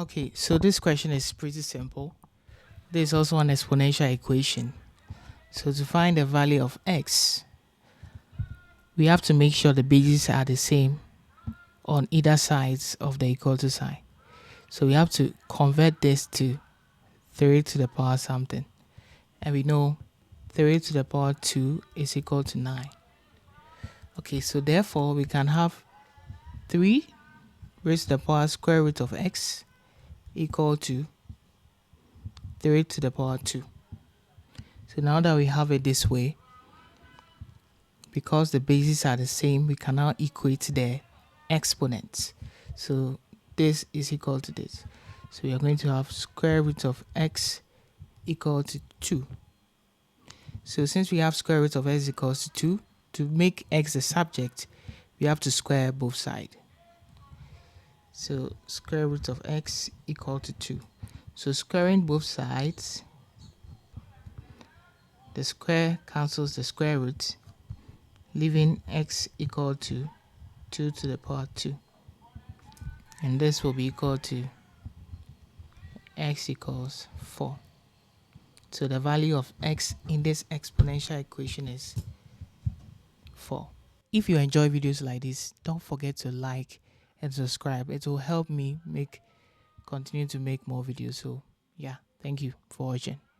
Okay, so this question is pretty simple. There is also an exponential equation. So to find the value of x, we have to make sure the bases are the same on either sides of the equal to sign. So we have to convert this to 3 to the power something. And we know 3 to the power 2 is equal to 9. Okay, so therefore we can have 3 raised to the power square root of x equal to 3 to the power 2. So now that we have it this way, because the bases are the same, we can now equate the exponents. So this is equal to this. So we are going to have square root of x equal to 2. So since we have square root of x equals to 2, to make x the subject, we have to square both sides. So square root of x equal to 2. So squaring both sides, the square cancels the square root, leaving x equal to 2 to the power 2. And this will be equal to x equals 4. So the value of x in this exponential equation is 4. If you enjoy videos like this, don't forget to like and subscribe. It will help me continue to make more videos. So yeah, thank you for watching.